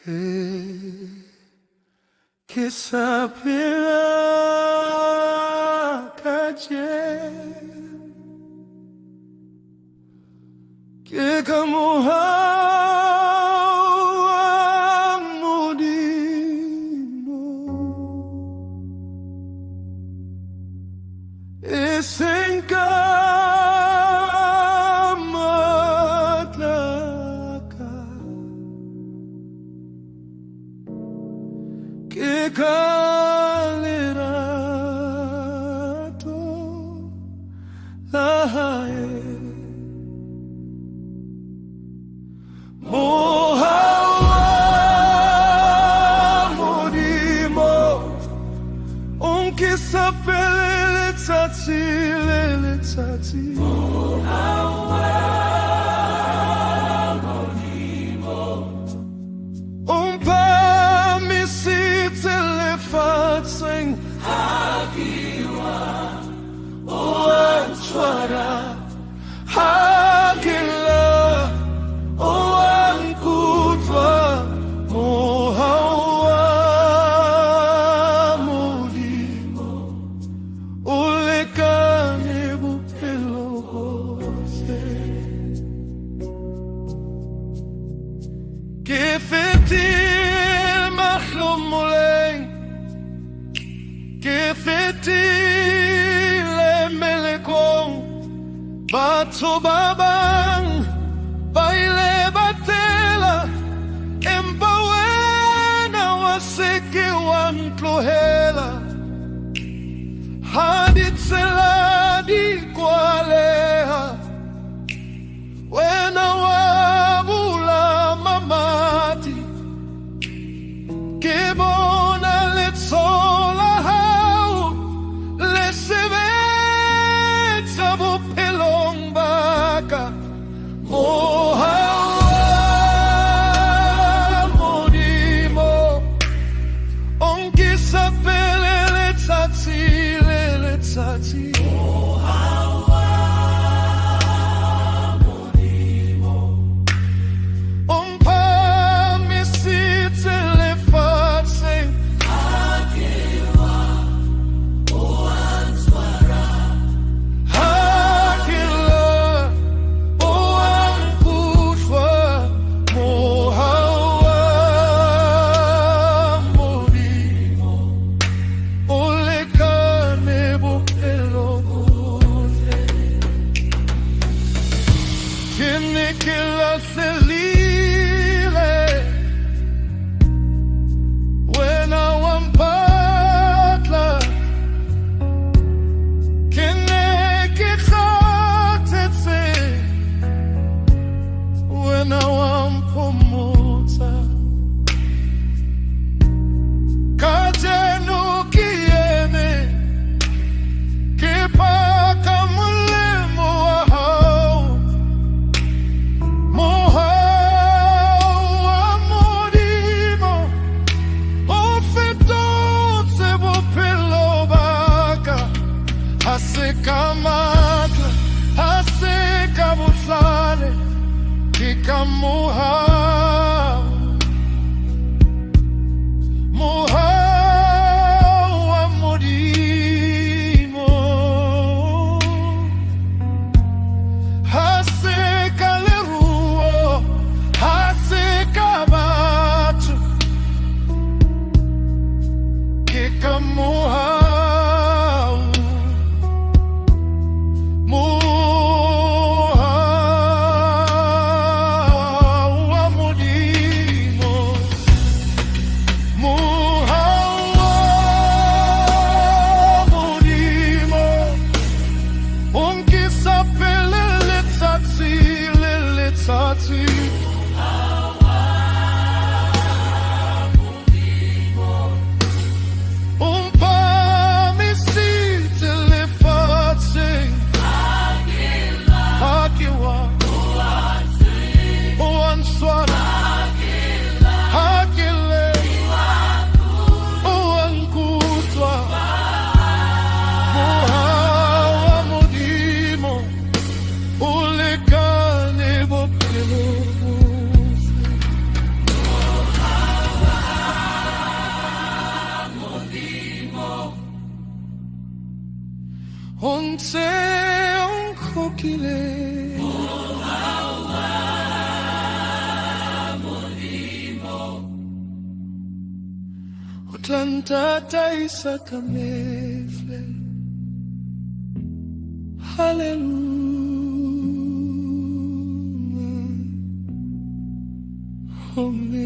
Que sapila kaje que Mohau Wa Modimo que calerato lahae Mohau Wa Modimo que sapele le tsatsi Mohau Wa Modimo sing Hakiwa Oanchwara Hakila Oankutwa Mohau Wa Modimo Ulekane bupelo se Kefetil machlomoleng que fetile melekong batho babang baile batela empa wena waseke wantlohela haditsela di kwaleha wena wabula mamati ke bona letsola Mohau Wa Modimo que sapele le tsatsi Mohau Wa Modimo misite le fatse ntse o nkgokile. Mohau wa Modimo, O tla ntataisa ka mefle. Hallelujah. Amen.